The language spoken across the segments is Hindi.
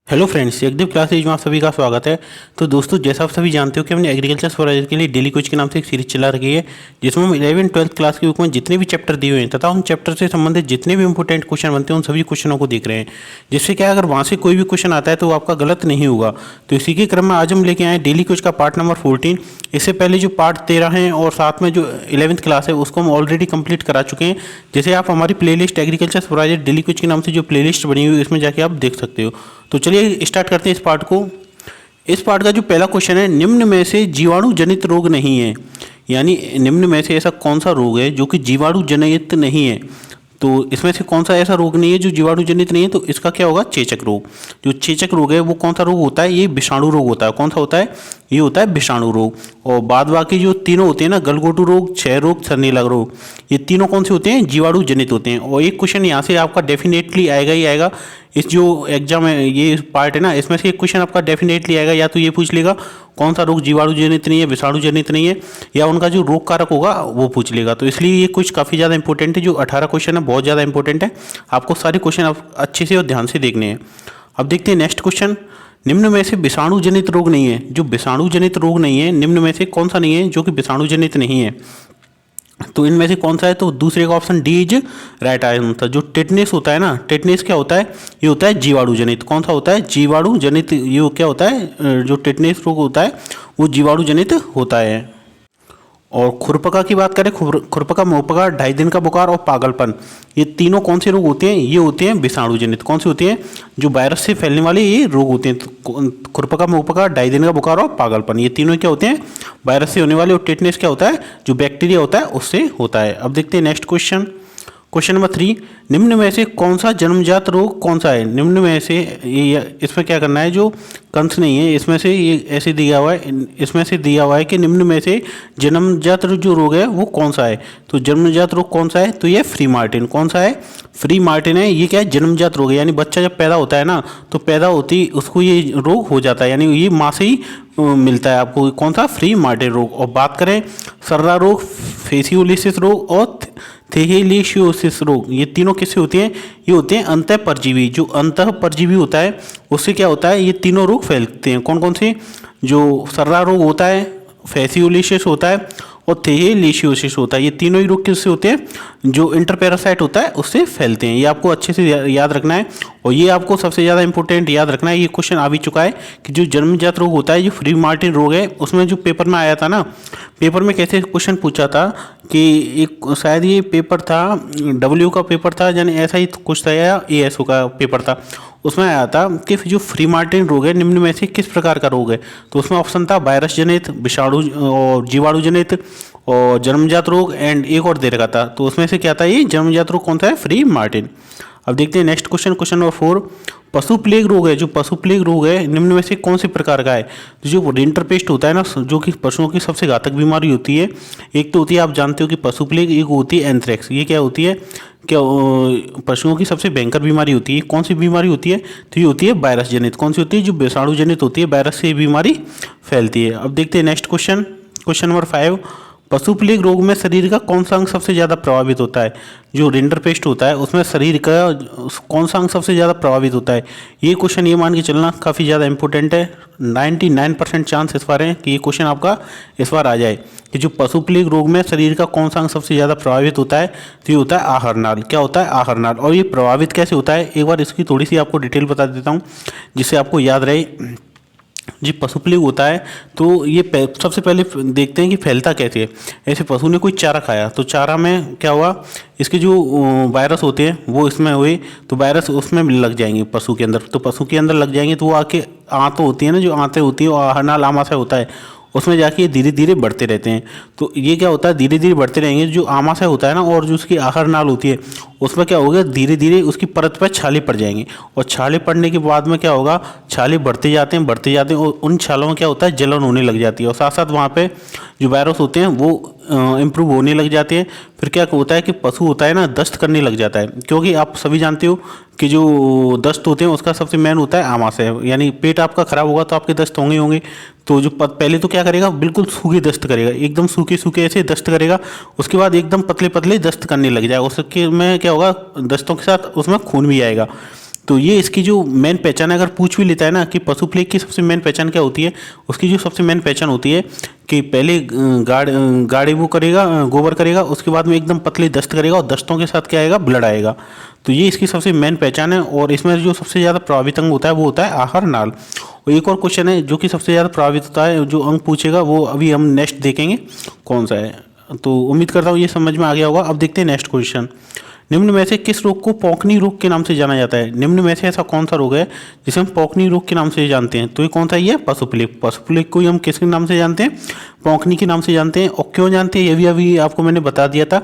हेलो फ्रेंड्स, एकदीप क्लासेज में आप सभी का स्वागत है। तो दोस्तों, जैसा आप सभी जानते हो कि हमने एग्रीकल्चर सुपरवाइजर के लिए डेली क्विज के नाम से एक सीरीज चला रखी है, जिसमें हम 11th-12th क्लास के बुक में जितने भी चैप्टर दिए हुए हैं तथा उन चैप्टर से संबंधित जितने भी इंपॉर्टेंट क्वेश्चन बनते हैं उन सभी क्वेश्चनों को देख रहे हैं। जिससे क्या, अगर वहाँ से कोई भी क्वेश्चन आता है तो वो आपका गलत नहीं होगा। तो इसी के क्रम में आज हम लेके आए डेली क्विज का पार्ट नंबर 14। इससे पहले जो पार्ट 13 है और साथ में जो 11th क्लास है उसको हम ऑलरेडी कंप्लीट करा चुके हैं। जैसे आप हमारी playlist agriculture supervisor daily quiz के नाम से जो प्लेलिस्ट बनी हुई है इसमें जाके आप देख सकते हो। तो चलिए स्टार्ट करते हैं इस पार्ट को। इस पार्ट का जो पहला क्वेश्चन है, निम्न में से जीवाणु जनित रोग नहीं है। यानी निम्न में से ऐसा कौन सा रोग है जो कि जीवाणु जनित नहीं है। तो इसमें से कौन सा ऐसा रोग नहीं है जो जीवाणु जनित नहीं है, तो इसका क्या होगा, चेचक रोग। जो चेचक रोग है वो कौन सा रोग होता है, ये विषाणु रोग होता है। कौन सा होता है, ये होता है विषाणु रोग। और बाद बाकी जो तीनों होते हैं ना, गलघोटू रोग, क्षय रोग, छर्नीलक रोग, ये तीनों कौन से होते हैं, जीवाणु जनित होते हैं। और एक क्वेश्चन यहाँ से आपका डेफिनेटली आएगा ही आएगा। इस जो एग्जाम है, ये पार्ट है ना, इसमें से एक क्वेश्चन आपका डेफिनेटली आएगा। या तो ये पूछ लेगा कौन सा रोग जीवाणु जनित नहीं है, विषाणु जनित नहीं है, या उनका जो रोग कारक होगा वो पूछ लेगा। तो इसलिए ये कुछ काफ़ी ज़्यादा इंपॉर्टेंट है। जो 18 क्वेश्चन है बहुत ज़्यादा इंपॉर्टेंट है। आपको सारे क्वेश्चन अच्छे से और ध्यान से देखने हैं। अब देखते हैं नेक्स्ट क्वेश्चन। निम्न में से विषाणु जनित रोग नहीं है। जो विषाणु जनित रोग नहीं है, निम्न में से कौन सा नहीं है जो कि विषाणु जनित नहीं है, तो इनमें से कौन सा है, तो दूसरे का option D is right answer. जो टेटनेस होता है ना, टेटनेस क्या होता है, ये होता है जीवाणु जनित। कौन सा होता है, जीवाणु जनित। ये क्या होता है, जो टेटनेस रोग होता है वो जीवाणु जनित होता है। और खुरपका की बात करें, खुरपका, मुहपका, 2.5 दिन का बुखार और पागलपन, ये तीनों कौन से रोग होते हैं, ये होते हैं विषाणु जनित। कौन से होते हैं, जो वायरस से फैलने वाले ये रोग होते हैं। तो खुरपका, मुहपका, 2.5 दिन का बुखार और पागलपन, ये तीनों क्या होते हैं, वायरस से होने वाले। और टेटनेस क्या होता है, जो बैक्टीरिया होता है उससे होता है। अब देखते हैं नेक्स्ट क्वेश्चन। क्वेश्चन नंबर 3, निम्न में से कौन सा जन्मजात रोग कौन सा है। निम्न में से इसमें क्या करना है, जो कंस नहीं है इसमें से, ये ऐसे दिया हुआ है, इसमें से दिया हुआ है कि निम्न में से जन्मजात जो रोग है वो कौन सा है। तो जन्मजात रोग कौन सा है, तो ये फ्री मार्टिन। कौन सा है, फ्री मार्टिन है। ये क्या है, जन्मजात रोग है। यानी बच्चा जब पैदा होता है ना, तो पैदा होती उसको ये रोग हो जाता है। यानी ये माँ से ही मिलता है आपको। कौन सा, फ्री मार्टिन रोग। और बात करें सर्रा रोग, फेसियोलिसिस रोग और थेलेशियोसिस रोग, ये तीनों किससे होते हैं, ये होते हैं अंतः परजीवी। जो अंतः परजीवी होता है उससे क्या होता है, ये तीनों रोग फैलते हैं। कौन कौन से, जो सर्रा रोग होता है, फेसियोलिसिस होता है और थेलेशियोसिस होता है। ये तीनों ही रोग किससे होते हैं, जो इंटरपैरासाइट होता है उससे फैलते हैं। ये आपको अच्छे से याद रखना है। और ये आपको सबसे ज़्यादा इंपॉर्टेंट याद रखना है, ये क्वेश्चन आ भी चुका है कि जो जन्मजात रोग होता है, जो फ्री मार्टिन रोग है, उसमें जो पेपर में आया था ना, पेपर में कैसे क्वेश्चन पूछा था कि एक शायद ये पेपर था, डब्ल्यू का पेपर था, यानी ऐसा ही कुछ था, या एएसओ का पेपर था। उसमें आया था कि जो फ्री मार्टिन रोग है निम्न में से किस प्रकार का रोग है। तो उसमें ऑप्शन था वायरस जनित, विषाणु और जीवाणु जनित और जन्मजात रोग, एंड एक और दे रखा था। तो उसमें से क्या था, ये जन्मजात रोग कौन सा है, फ्री मार्टिन। अब देखते हैं नेक्स्ट क्वेश्चन। क्वेश्चन नंबर 4, पशु प्लेग रोग है। जो पशु प्लेग रोग है निम्न में से कौन से प्रकार का है। तो जो रिंटरपेस्ट होता है ना, जो कि पशुओं की सबसे घातक बीमारी होती है, एक तो होती है, आप जानते हो कि पशु प्लेग, एक होती है एंथ्रेक्स। ये क्या होती है, क्या पशुओं की सबसे भयंकर बीमारी होती है। कौन सी बीमारी होती है, तो ये होती है वायरस जनित। कौन सी होती है, जो विषाणु जनित होती है, वायरस से बीमारी फैलती है। अब देखते हैं नेक्स्ट क्वेश्चन। क्वेश्चन नंबर 5, पशु प्लेग रोग में शरीर का कौन सा अंग सबसे ज़्यादा प्रभावित होता है। जो रिंडरपेस्ट होता है उसमें शरीर का कौन सा अंग सबसे ज़्यादा प्रभावित होता है। ये क्वेश्चन ये मान के चलना काफ़ी ज़्यादा इंपॉर्टेंट है। 99% चांस इस बार है कि ये क्वेश्चन आपका इस बार आ जाए कि जो पशु प्लेग रोग में शरीर का कौन सा अंग सबसे ज़्यादा प्रभावित होता है, तो ये होता है आहार नाल। क्या होता है, आहार नाल। और ये प्रभावित कैसे होता है, एक बार इसकी थोड़ी सी आपको डिटेल बता देता हूँ जिससे आपको याद रहे। जी, पशु प्लेग होता है तो ये सबसे पहले देखते हैं कि फैलता कैसे है। ऐसे पशु ने कोई चारा खाया, तो चारा में क्या हुआ, इसके जो वायरस होते हैं वो इसमें हुए, तो वायरस उसमें लग जाएंगे पशु के अंदर। तो पशु के अंदर लग जाएंगे तो वो आके आंत होती है ना, जो आंतें होती हैं, और आहारनाल आमाशय होता है, उसमें जाके ये धीरे धीरे बढ़ते रहते हैं। तो ये क्या होता है, धीरे धीरे बढ़ते रहेंगे। जो आमाशय होता है ना, और जो उसकी आहार नाल होती है, उसमें क्या होगा, धीरे धीरे उसकी परत पर छाले पड़ जाएंगे। और छाले पड़ने के बाद में क्या होगा, छाले बढ़ते जाते हैं, बढ़ते जाते हैं, और उन छालों में क्या होता है, जलन होने लग जाती है। और साथ साथ वहाँ पे जो वायरस होते हैं वो इम्प्रूव होने लग जाते हैं। फिर क्या होता है कि पशु होता है ना, दस्त करने लग जाता है। क्योंकि आप सभी जानते हो कि जो दस्त होते हैं उसका सबसे मेन होता है आमाशय। यानी पेट आपका खराब होगा तो आपके दस्त होंगे होंगे। तो जो पहले तो क्या करेगा, बिल्कुल सूखे दस्त करेगा, एकदम सूखे सूखे ऐसे दस्त करेगा। उसके बाद एकदम पतले पतले दस्त करने लग जाएगा। उसके में क्या होगा, दस्तों के साथ उसमें खून भी आएगा। तो ये इसकी जो मेन पहचान है, अगर पूछ भी लेता है ना कि पशु प्लेग की सबसे मेन पहचान क्या होती है, उसकी जो सबसे मेन पहचान होती है कि पहले गाढ़े वो करेगा, गोबर करेगा, उसके बाद में एकदम पतली दस्त करेगा और दस्तों के साथ क्या आएगा, ब्लड आएगा। तो ये इसकी सबसे मेन पहचान है। और इसमें जो सबसे ज़्यादा प्रभावित अंग होता है वो होता है आहार नाल। और एक और क्वेश्चन है जो कि सबसे ज़्यादा प्रभावित होता है, जो अंग पूछेगा वो अभी हम नेक्स्ट देखेंगे कौन सा है। तो उम्मीद करता हूँ ये समझ में आ गया होगा। अब देखते हैं नेक्स्ट क्वेश्चन। निम्न में से किस रोग को पौंकनी रोग के नाम से जाना जाता है? निम्न में से ऐसा कौन सा रोग है जिसे हम पौंकनी रोग के नाम से जानते हैं? तो ये कौन सा ही है? पशु प्लेग। पशु प्लेग को ही हम किसके नाम से जानते हैं? पौंकनी के नाम से जानते हैं। और क्यों जानते हैं ये भी अभी आपको मैंने बता दिया था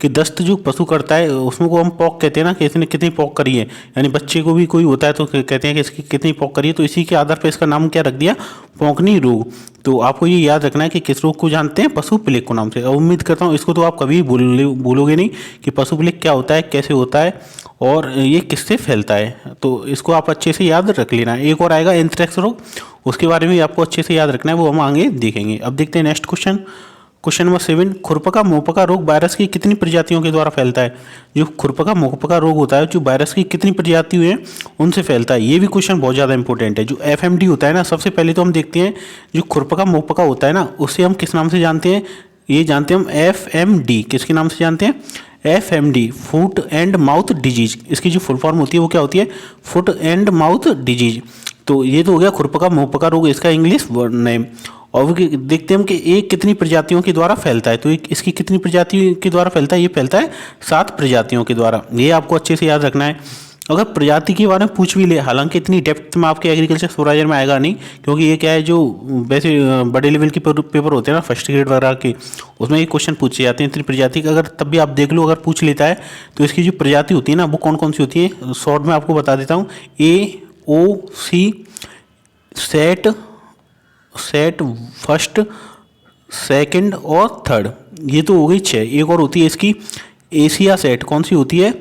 कि दस्त जो पशु करता है उसमें को हम पौक कहते हैं ना, कि इसने कितनी पौक करी है, यानी बच्चे को भी कोई होता है तो कहते हैं कि इसकी कितनी पौक करी है। तो इसी के आधार पर इसका नाम क्या रख दिया? पौंकनी रोग। तो आपको ये याद रखना है कि किस रोग को जानते हैं? पशु प्लेग को नाम से। और उम्मीद करता हूँ इसको तो आप कभी भूलोगे नहीं कि पशु प्लेग क्या होता है, कैसे होता है और ये किससे फैलता है। तो इसको आप अच्छे से याद रख लेना। एक और आएगा एंथ्रेक्स रोग, उसके बारे में आपको अच्छे से याद रखना है, वो हम आगे देखेंगे। अब देखते हैं नेक्स्ट क्वेश्चन। क्वेश्चन नंबर 7, खुरपका मुंहपका रोग वायरस की कितनी प्रजातियों के द्वारा फैलता है? जो खुरपका मुंहपका रोग होता है जो वायरस की कितनी प्रजातियों हैं उनसे फैलता है। ये भी क्वेश्चन बहुत ज़्यादा इंपॉर्टेंट है। जो एफएमडी होता है ना, सबसे पहले तो हम देखते हैं जो खुरपका मुंहपका होता है ना, उससे हम किस नाम से जानते हैं? ये जानते हैं हम एफएमडी। किसके नाम से जानते हैं? FMD, foot and mouth disease. इसकी जो फुल फॉर्म होती है वो क्या होती है? Foot and mouth disease. तो ये तो हो गया खुरपका मुंहपका रोग, इसका इंग्लिश नेम। और देखते हैं हम कि ये कितनी प्रजातियों के द्वारा फैलता है। तो इसकी कितनी प्रजातियों के द्वारा फैलता है? ये फैलता है 7 प्रजातियों के द्वारा। ये आपको अच्छे से याद रखना है। अगर प्रजाति के बारे में पूछ भी ले, हालांकि इतनी डेप्थ में आपके एग्रीकल्चर सुपरवाइजर में आएगा नहीं, क्योंकि ये क्या है, जो वैसे बड़े लेवल के पेपर होते हैं ना, फर्स्ट ग्रेड वगैरह के, उसमें ये क्वेश्चन पूछे जाते हैं इतनी प्रजाति का। अगर तब भी आप देख लो, अगर पूछ लेता है तो इसकी जो प्रजाति होती है ना वो कौन कौन सी होती है, शॉर्ट में आपको बता देता हूँ। ए, ओ, सी, सेट, फर्स्ट, सेकंड और थर्ड। ये तो हो गई 6। एक और होती है इसकी एशिया सेट। कौन सी होती है?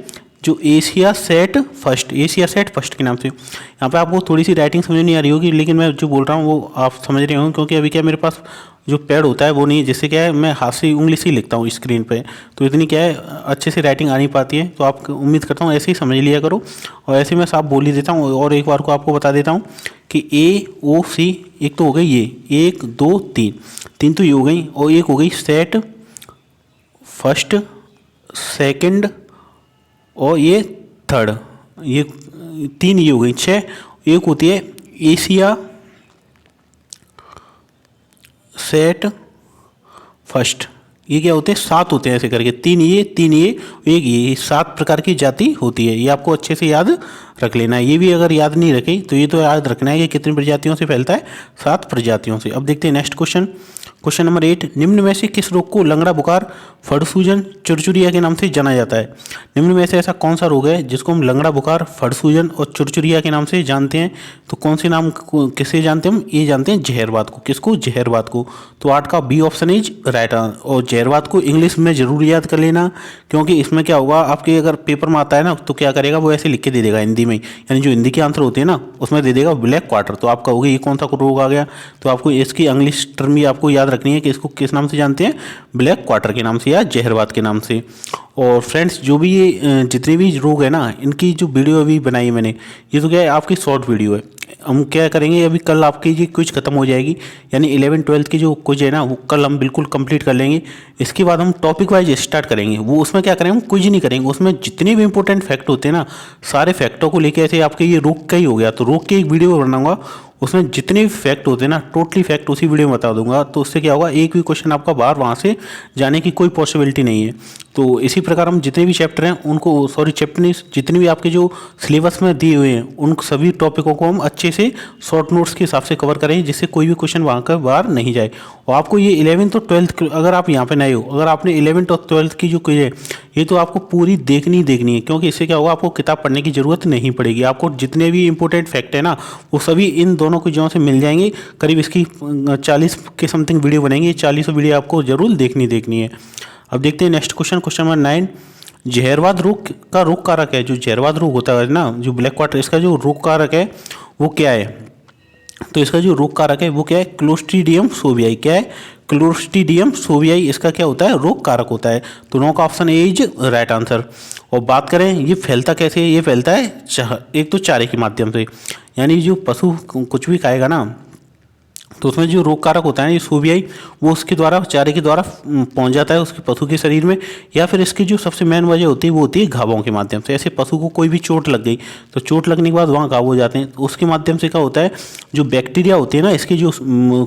जो Asia set first, Asia set first के नाम से। यहाँ पे आपको थोड़ी सी राइटिंग समझ नहीं आ रही होगी, लेकिन मैं जो बोल रहा हूँ वो आप समझ रहे होंगे, क्योंकि अभी क्या मेरे पास जो पैड होता है वो नहीं है, जिससे क्या है मैं हाथ से उंगली से ही लिखता हूँ स्क्रीन पे, तो इतनी क्या है अच्छे से राइटिंग आ नहीं पाती है। तो आप उम्मीद करता हूँ ऐसे ही समझ लिया करो। और ऐसे मैं साफ बोल ही देता हूँ। और एक बार को आपको बता देता हूँ कि ए, ओ, सी, एक तो हो गई ये, 1 2 3, 3 तो ये हो गई, और एक हो गई सेट, फर्स्ट, सेकंड और ये थर्ड। ये 3 ये हो गई 6। एक होती है एशिया सेट फर्स्ट। ये क्या होते हैं? 7 होते हैं ऐसे करके, 3 ये, 3 ये, एक ये, 7 प्रकार की जाति होती है। ये आपको अच्छे से याद रख लेना है। ये भी अगर याद नहीं रखे तो ये तो याद रखना है कि कितनी प्रजातियों से फैलता है? 7 प्रजातियों से। अब देखते हैं नेक्स्ट क्वेश्चन। क्वेश्चन नंबर 8, निम्न में से किस रोग को लंगड़ा बुखार, फड़ सूजन, चुरचुरिया के नाम से जाना जाता है? निम्न में से ऐसा कौन सा रोग है जिसको हम लंगड़ा बुखार, फड़ सूजन और चुरचुरिया के नाम से जानते हैं? तो कौन से नाम किससे जानते हैं हम? ये जानते हैं जहरवात को। किसको? जहरवात को। तो 8 का बी ऑप्शन इज राइट। और जहरवात को इंग्लिश में जरूर याद कर लेना, क्योंकि इसमें क्या होगा, आपके अगर पेपर में आता है ना तो क्या करेगा, वो ऐसे लिख के दे देगा हिंदी में, यानी जो हिंदी के आंसर होते हैं ना उसमें दे देगा ब्लैक क्वार्टर। तो आप कहोगे ये कौन सा रोग आ गया? तो आपको इसकी इंग्लिश टर्म भी आपको याद रखनी है कि इसको किस नाम से जानते हैं? ब्लैक क्वार्टर के नाम से या जहरवात के नाम से। और फ्रेंड्स, जो भी ये जितने भी रोग है ना, इनकी जो वीडियो अभी बनाई है मैंने, ये तो क्या है आपकी शॉर्ट वीडियो है। हम क्या करेंगे, अभी कल आपकी ये क्विज खत्म हो जाएगी, यानी 11 12 की जो क्विज है ना वो कल हम बिल्कुल कंप्लीट कर लेंगे। इसके बाद हम टॉपिक वाइज स्टार्ट करेंगे। वो उसमें क्या करेंगे, हम क्विज नहीं करेंगे, उसमें जितने भी इंपॉर्टेंट फैक्ट होते हैं ना, सारे फैक्टों को लेकर, ऐसे आपके ये रोग का ही हो गया तो रोग की एक वीडियो बनाऊंगा, उसमें जितने भी फैक्ट होते हैं ना टोटली फैक्ट उसी वीडियो में बता दूंगा। तो उससे क्या होगा, एक भी क्वेश्चन आपका बाहर वहाँ से जाने की कोई पॉसिबिलिटी नहीं है। तो इसी प्रकार हम जितने भी चैप्टर हैं उनको, सॉरी चैप्टर नहीं, जितने भी आपके जो सिलेबस में दिए हुए हैं उन सभी टॉपिकों को हम अच्छे से शॉर्ट नोट्स के हिसाब से कवर करें, जिससे कोई भी क्वेश्चन वहाँ का बाहर नहीं जाए। और आपको ये 11th और 12th, अगर आप यहाँ पे नए हो, अगर आपने 11th और 12th की जो क्विज है ये तो आपको पूरी देखनी है, क्योंकि इससे क्या होगा, आपको किताब पढ़ने की ज़रूरत नहीं पड़ेगी। आपको जितने भी इंपॉर्टेंट फैक्ट है ना वो सभी इन दोनों क्विजों से मिल जाएंगे। करीब इसकी 40 के समथिंग वीडियो बनेंगे, 40 वीडियो आपको जरूर देखनी है। अब देखते हैं नेक्स्ट क्वेश्चन। क्वेश्चन नंबर 9, जहरवाद रोग का रोग कारक है, जो जहरवाद रोग होता है ना, जो ब्लैक क्वार्टर, इसका जो रोग कारक है वो क्या है? तो इसका जो रोग कारक है वो क्या है, क्लोस्ट्रीडियम सोवियाई। क्या है, क्लोस्ट्रीडियम सोवियाई इसका क्या होता है, रोग कारक होता है। तो नो का option A is right answer. और बात करें ये फैलता कैसे है, ये फैलता है एक तो चारे के माध्यम से, यानी जो पशु कुछ भी खाएगा ना तो उसमें जो रोग कारक होता है ये सोवियाई, वो उसके द्वारा चारे के द्वारा पहुंच जाता है उसके पशु के शरीर में, या फिर इसकी जो सबसे मेन वजह होती है वो होती है घावों के माध्यम से। ऐसे पशु को कोई भी चोट लग गई तो चोट लगने के बाद वहाँ घाव हो जाते हैं, तो उसके माध्यम से क्या होता है, जो बैक्टीरिया होते हैं ना इसके, जो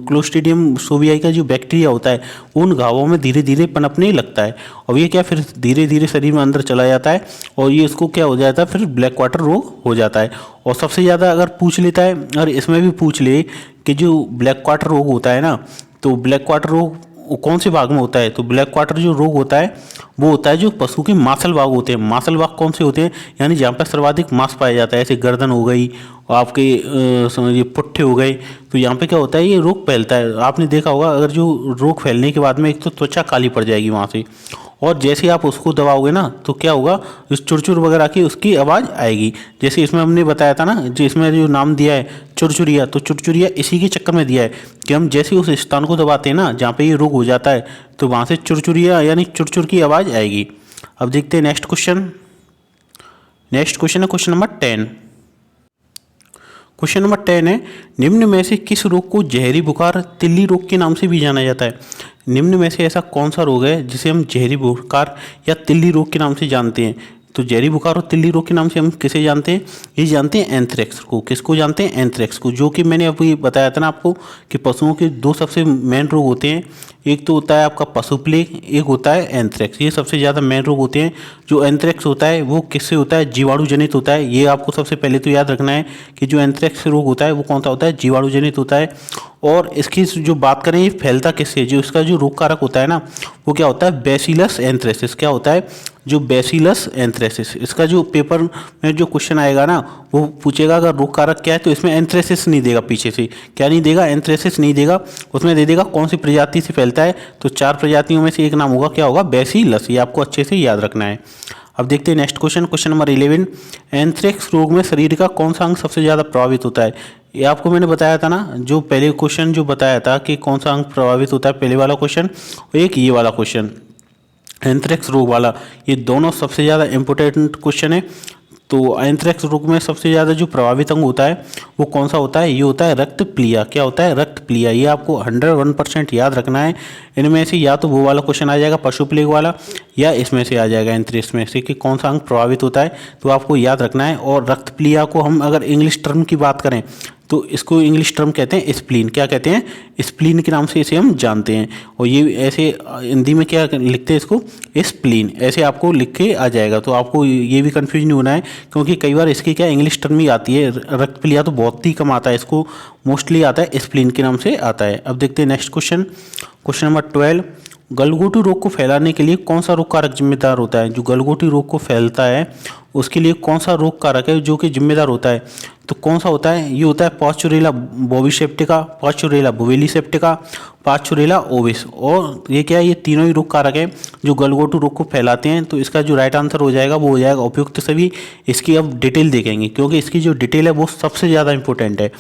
क्लोस्ट्रीडियम सोवियाई का जो बैक्टीरिया होता है उन घावों में धीरे धीरे पनपने लगता है, और ये क्या फिर धीरे धीरे शरीर में अंदर चला जाता है, और ये इसको क्या हो जाता है, फिर ब्लैक वाटर रोग हो जाता है। और सबसे ज़्यादा अगर पूछ लेता है, और इसमें भी पूछ ले कि जो ब्लैक वाटर रोग होता है ना, तो ब्लैक वाटर रोग वो कौन से भाग में होता है, तो ब्लैक वाटर जो रोग होता है वो होता है जो पशु के मांसल भाग होते हैं। मांसल भाग कौन से होते हैं, यानी जहाँ पर सर्वाधिक मांस पाया जाता है, ऐसे गर्दन हो गई और आपके समझिए पुट्ठे हो गए, तो यहाँ पे क्या होता है, ये रोग फैलता है। आपने देखा होगा अगर जो रोग फैलने के बाद में एक तो त्वचा काली पड़ जाएगी वहाँ से, और जैसे आप उसको दबाओगे ना तो क्या होगा, उस चुरचुर वगैरह की उसकी आवाज़ आएगी। जैसे इसमें हमने बताया था ना, जो इसमें जो नाम दिया है चुरचुरिया, तो चुरचुरिया इसी के चक्कर में दिया है कि हम जैसे उस स्थान को दबाते हैं ना जहाँ पे ये रोग हो जाता है, तो वहाँ से चुरचुरिया यानी चुरचुर की आवाज़ आएगी। अब देखते हैं नेक्स्ट क्वेश्चन। नेक्स्ट क्वेश्चन है क्वेश्चन नंबर 10। क्वेश्चन नंबर 10 है, निम्न में से किस रोग को जहरी बुखार तिल्ली रोग के नाम से भी जाना जाता है। निम्न में से ऐसा कौन सा रोग है जिसे हम जहरी बुखार या तिल्ली रोग के नाम से जानते हैं। तो जहरी बुखार और तिल्ली रोग के नाम से हम किसे जानते हैं, ये जानते हैं एंथ्रेक्स को। किसको जानते हैं, एंथ्रेक्स को, जो कि मैंने अभी बताया था ना आपको कि पशुओं के दो सबसे मेन रोग होते हैं, एक तो होता है आपका पशु प्लेग, एक होता है एंथ्रेक्स। ये सबसे ज़्यादा मेन रोग होते हैं। जो एंथ्रेक्स होता है वो किससे होता है, जीवाणु जनित होता है। ये आपको सबसे पहले तो याद रखना है कि जो एंथ्रेक्स रोग होता है वो कौन सा होता है, जीवाणु जनित होता है। और इसकी जो बात करें ये फैलता किससे, जो इसका जो रोग कारक होता है ना वो क्या होता है, बैसिलस एंथ्रेसिस। क्या होता है, जो बैसिलस एंथ्रेसिस। इसका जो पेपर में जो क्वेश्चन आएगा ना वो पूछेगा अगर रोग कारक क्या है, तो इसमें एंथ्रेसिस नहीं देगा, पीछे से क्या नहीं देगा, एंथ्रेसिस नहीं देगा, उसमें दे देगा कौन सी प्रजाति से फैलता है। तो 4 प्रजातियों में से एक नाम होगा, क्या होगा, बैसिलस। ये आपको अच्छे से याद रखना है। अब देखते हैं next question, question number 11। Anthrax रोग में शरीर का कौन सा अंग सबसे ज़्यादा प्रभावित होता है। ये आपको मैंने बताया था ना, जो पहले क्वेश्चन जो बताया था कि कौन सा अंग प्रभावित होता है, पहले वाला क्वेश्चन और एक ये वाला क्वेश्चन एंथ्रेक्स रोग वाला, ये दोनों सबसे ज़्यादा इम्पोर्टेंट क्वेश्चन है। तो एंथ्रेक्स रोग में सबसे ज़्यादा जो प्रभावित अंग होता है वो कौन सा होता है, ये होता है रक्त प्लिया। क्या होता है, रक्त प्लिया। ये आपको 101% याद रखना है। इनमें से या तो वो वाला क्वेश्चन आ जाएगा पशु प्लेग वाला, या इसमें से आ जाएगा एंथ्रेक्स में से कि कौन सा अंग प्रभावित होता है, तो आपको याद रखना है। और रक्त प्लिया को हम अगर इंग्लिश टर्म की बात करें तो इसको इंग्लिश टर्म कहते हैं स्प्लीन। क्या कहते हैं, स्प्लीन के नाम से इसे हम जानते हैं। और ये ऐसे हिंदी में क्या लिखते हैं इसको, स्प्लीन, ऐसे आपको लिख के आ जाएगा। तो आपको ये भी कंफ्यूज नहीं होना है, क्योंकि कई बार इसकी क्या इंग्लिश टर्म ही आती है, रक्त प्लिया तो बहुत ही कम आता है, इसको मोस्टली आता है स्प्लीन के नाम से आता है। अब देखते हैं नेक्स्ट क्वेश्चन, क्वेश्चन नंबर 12। गलघोटू रोग को फैलाने के लिए कौन सा रोग कारक जिम्मेदार होता है। जो गलघोटू रोग को फैलता है उसके लिए कौन सा रोग कारक है जो कि जिम्मेदार होता है, तो कौन सा होता है, ये होता है पास्चुरेला बोविसेप्टिका, पास्चुरेला बोवेलिसेप्टिका, पास्चुरेला ओविस। और ये क्या है, ये तीनों ही रोग कारक हैं जो गलघोटू रोग को फैलाते हैं। तो इसका जो राइट आंसर हो जाएगा वो हो जाएगा उपयुक्त सभी। इसकी अब डिटेल देखेंगे, क्योंकि इसकी जो डिटेल है वो सबसे ज़्यादा इंपॉर्टेंट है।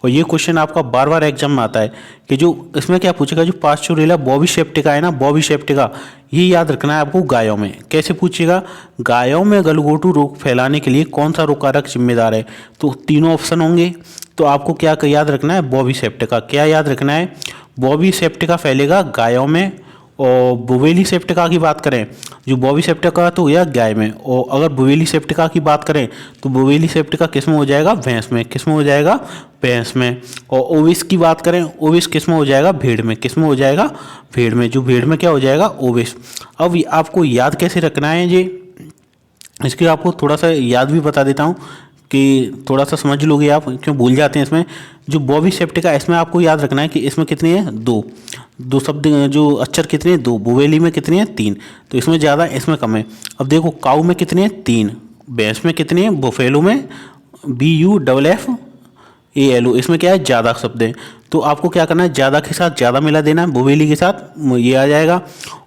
और ये क्वेश्चन आपका बार बार एग्जाम में आता है कि जो इसमें क्या पूछेगा, जो पास्चुरेला बोविसेप्टिका है ना, बोविसेप्टिका, ये याद रखना है आपको गायों में। कैसे पूछेगा, गायों में गलघोटू रोग फैलाने के लिए कौन सा रोग कारक जिम्मेदार है, तो तीनों ऑप्शन होंगे। तो आपको क्या याद रखना है, बोविसेप्टिका। क्या याद रखना है, बोविसेप्टिका फैलेगा गायों में। और बोवेलिसेप्टिका की बात करें, जो बोविसेप्टिका तो गया गाय में, और अगर बोवेलिसेप्टिका की बात करें तो बोवेलिसेप्टिका किस में हो जाएगा, भैंस में। किस में हो जाएगा, भैंस में। और ओविस की बात करें, ओविस किस में हो जाएगा, भेड़ में। किस में हो जाएगा, भेड़ में। जो भेड़ में क्या हो जाएगा, ओविस। अब आपको याद कैसे रखना है ये, इसके आपको थोड़ा सा याद भी बता देता हूँ कि थोड़ा सा समझ लोगे आप, क्यों भूल जाते हैं इसमें। जो बोविसेप्टिका, इसमें आपको याद रखना है कि इसमें कितनी है, दो शब्द, जो अक्षर कितने हैं, 2। बोवेली में कितनी है, 3। तो इसमें ज़्यादा है, इसमें कम है। अब देखो काऊ में कितने हैं, 3। भैंस में कितनी है, बोफेलो में BUFFALO, इसमें क्या है, ज़्यादा शब्द हैं। तो आपको क्या करना है, ज़्यादा के साथ ज़्यादा मिला देना है, बोवेली के साथ ये आ जाएगा,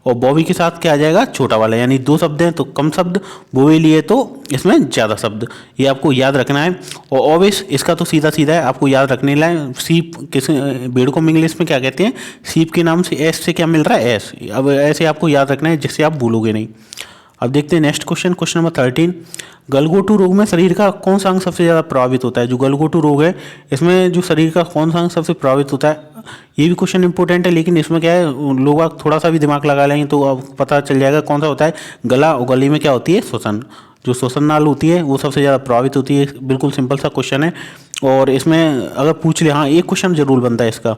और बॉबी के साथ क्या आ जाएगा, छोटा वाला। यानी दो शब्द हैं तो कम शब्द, बोवेली है तो इसमें ज़्यादा शब्द, ये आपको याद रखना है। और ऑब्वियस इसका तो सीधा सीधा है, आपको याद रखने लाए। सीप किस भेड़ को इंग्लिश में क्या कहते हैं, सीप के नाम से एस से क्या मिल रहा है, एस। अब ऐसे आपको याद रखना है जिससे आप भूलोगे नहीं। अब देखते हैं नेक्स्ट क्वेश्चन, क्वेश्चन नंबर 13। गलघोटू रोग में शरीर का कौन सा अंग सबसे ज़्यादा प्रभावित होता है। जो गलघोटू रोग है इसमें जो शरीर का कौन सा अंग सबसे प्रभावित होता है, ये भी क्वेश्चन इंपॉर्टेंट है। लेकिन इसमें क्या है, लोग आप थोड़ा सा भी दिमाग लगा लेंगे तो आपको पता चल जाएगा कौन सा होता है। गला, और गले में क्या होती है, श्वसन। जो श्वसन नाल होती है वो सबसे ज़्यादा प्रभावित होती है। बिल्कुल सिंपल सा क्वेश्चन है। और इसमें अगर पूछ ले, हाँ एक क्वेश्चन जरूर बनता है इसका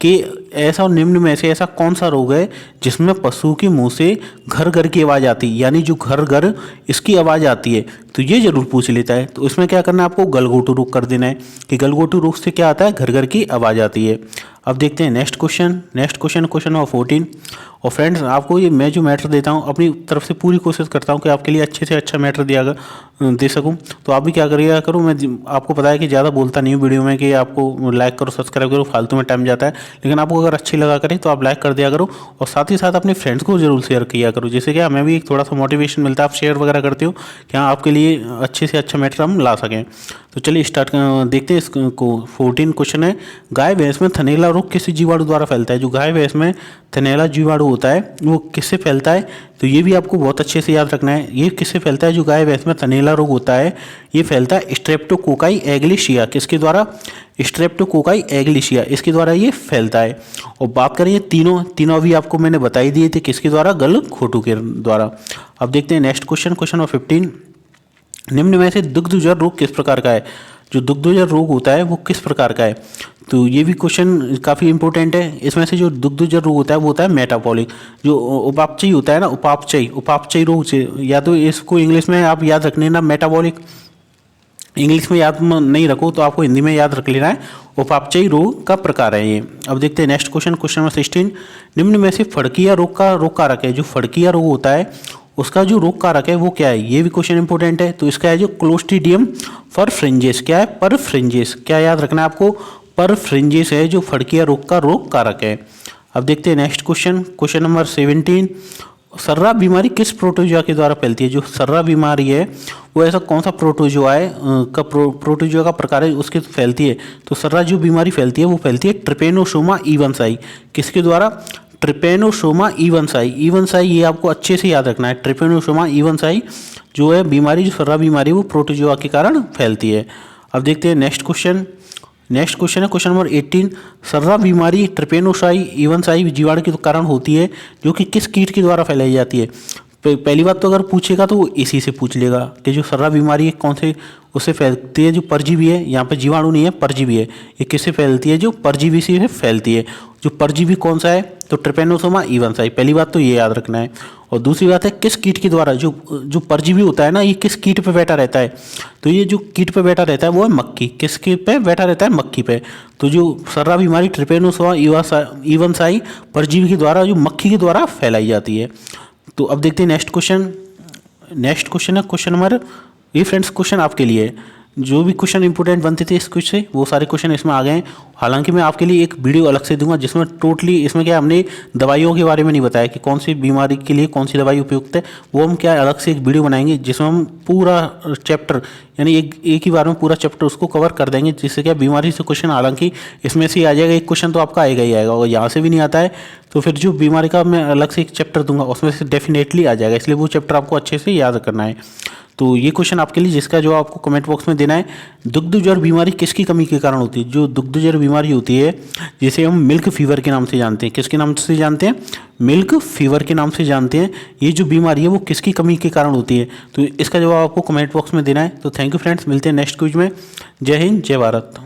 कि ऐसा और निम्न में से ऐसा कौन सा रोग है जिसमें पशु के मुंह से घर घर की आवाज़ आती है, यानी जो घर घर इसकी आवाज़ आती है, तो ये जरूर पूछ लेता है। तो इसमें क्या करना है, आपको गलघोटू रोग कर देना है कि गलघोटू रोग से क्या आता है, घर घर की आवाज़ आती है। अब देखते हैं नेक्स्ट क्वेश्चन, क्वेश्चन नंबर 14। और फ्रेंड्स आपको ये मैं जो मैटर देता हूँ अपनी तरफ से पूरी कोशिश करता हूँ कि आपके लिए अच्छे से अच्छा मैटर दे सकूँ। तो आप भी क्या करिएगा करो, मैं आपको पता है कि ज़्यादा बोलता नहीं हूँ वीडियो में कि आपको लाइक करो, सब्सक्राइब करो, फालतू में टाइम जाता है। लेकिन आपको अगर अच्छी लगा करे तो आप लाइक कर दिया करो, और साथ ही साथ अपने फ्रेंड्स को जरूर शेयर किया करो, जिससे कि हमें भी थोड़ा सा मोटिवेशन मिलता है। आप शेयर वगैरह करते हो कि हाँ आपके लिए अच्छे से अच्छा मैटर हम ला सकें। तो चलिए स्टार्ट देखते हैं इसको। 14 क्वेश्चन है, गाय भैंस में थनैला रोग किस जीवाणु द्वारा फैलता है। जो गाय भैंस में थनैला जीवाणु होता है वो किससे फैलता है, तो ये भी आपको बहुत अच्छे से याद रखना है। ये किससे फैलता है, जो गाय भैंस में थनैला रोग होता है ये फैलता है स्ट्रेप्टोकोकाई एग्लिशिया। किसके द्वारा, स्ट्रेप्टोकोकाई एग्लिशिया, इसके द्वारा ये फैलता है। और बात करें तीनों अभी आपको मैंने बताई दिए थे किसके द्वारा, गलघोटू के द्वारा। अब देखते हैं नेक्स्ट क्वेश्चन, क्वेश्चन नंबर 15। निम्न में से दुग्धजन्य रोग किस प्रकार का है। जो दुग्धजन्य रोग होता है वो किस प्रकार का है, तो ये भी क्वेश्चन काफ़ी इंपॉर्टेंट है। इसमें से जो दुग्धजन्य रोग होता है वो होता है मेटाबॉलिक। जो उपापचयी होता है ना, उपापचयी रोग से, या तो इसको इंग्लिश में आप याद रखने ना मेटाबॉलिक, इंग्लिश में याद नहीं रखो तो आपको हिंदी में याद रख लेना है, उपापचयी रोग का प्रकार है ये। अब देखते हैं नेक्स्ट क्वेश्चन, क्वेश्चन नंबर 16। निम्न में से फड़किया रोग का रोग कारक है। जो फड़किया रोग होता है उसका जो रोग कारक है वो क्या है, ये भी क्वेश्चन इंपॉर्टेंट है। तो इसका है जो क्लोस्ट्रीडियम परफ्रिंजेस। क्या है, परफ्रिंजेस। क्या याद रखना है आपको, परफ्रिंजेस है जो फड़किया रोग का रोग कारक है। अब देखते हैं नेक्स्ट क्वेश्चन, क्वेश्चन नंबर 17। सर्रा बीमारी किस प्रोटोजोआ के द्वारा फैलती है। जो सर्रा बीमारी है वो ऐसा कौन सा प्रोटोजोआ है प्रोटोजोआ का प्रकार है उसके फैलती है। तो सर्रा जो बीमारी फैलती है वो फैलती है ट्रिपेनोसोमा इवन्साई। किसके द्वारा, ट्रिपेनोसोमा इवन्साई। इवन्साई ये आपको अच्छे से याद रखना है। ट्रिपेनोसोमा इवन्साई जो है बीमारी, जो सर्रा बीमारी वो प्रोटोजोआ के कारण फैलती है। अब देखते हैं नेक्स्ट क्वेश्चन है क्वेश्चन नंबर 18। सर्रा बीमारी ट्रिपेनोसाई इवन्साई जीवाणु के कारण होती है जो कि किस कीट के द्वारा फैलाई जाती है। पहली बात तो अगर पूछेगा तो वो इसी से पूछ लेगा कि जो सर्रा बीमारी है कौन से उससे फैलती है। जो परजीवी है, यहाँ पे जीवाणु नहीं है परजीवी है, ये किससे फैलती है, जो परजीवी से फैलती है। जो परजीवी कौन सा है, तो ट्रिपेनोसोमा इवन्साई। पहली बात तो ये याद रखना है। और दूसरी बात है किस कीट के द्वारा, जो परजीवी होता है ना ये किस कीट पे बैठा रहता है, तो ये जो कीट पे बैठा रहता है वो है मक्खी। किस कीट पे बैठा रहता है, मक्खी पे। तो जो सर्रा बीमारी ट्रिपेनोसोमा इवन्साई परजीवी के द्वारा, जो मक्खी के द्वारा फैलाई जाती है। तो अब देखते हैं नेक्स्ट क्वेश्चन है क्वेश्चन नंबर, ये फ्रेंड्स क्वेश्चन आपके लिए जो भी क्वेश्चन इंपॉर्टेंट बनते थे इस क्विज से वो सारे क्वेश्चन इसमें आ गए हैं। हालांकि मैं आपके लिए एक वीडियो अलग से दूंगा जिसमें टोटली, इसमें क्या हमने दवाइयों के बारे में नहीं बताया कि कौन सी बीमारी के लिए कौन सी दवाई उपयुक्त है, वो हम क्या अलग से एक वीडियो बनाएंगे जिसमें हम पूरा चैप्टर, यानी एक ही बार में पूरा चैप्टर उसको कवर कर देंगे, जिससे क्या बीमारी से क्वेश्चन, हालांकि इसमें से आ जाएगा एक क्वेश्चन तो आपका आएगा ही आएगा, और यहाँ से भी नहीं आता है तो फिर जो बीमारी का मैं अलग से एक चैप्टर दूंगा उसमें से डेफिनेटली आ जाएगा, इसलिए वो चैप्टर आपको अच्छे से याद करना है। तो ये क्वेश्चन आपके लिए, जिसका जवाब आपको कमेंट बॉक्स में देना है। दुग्ध ज्वर बीमारी किसकी कमी के कारण होती है। जो दुग्ध ज्वर बीमारी होती है जिसे हम मिल्क फीवर के नाम से जानते हैं, किसके नाम से जानते हैं, मिल्क फीवर के नाम से जानते हैं। ये जो बीमारी है वो किसकी कमी के कारण होती है, तो इसका जवाब आपको कमेंट बॉक्स में देना है। तो थैंक यू फ्रेंड्स, मिलते हैं नेक्स्ट क्विज में। जय हिंद, जय भारत।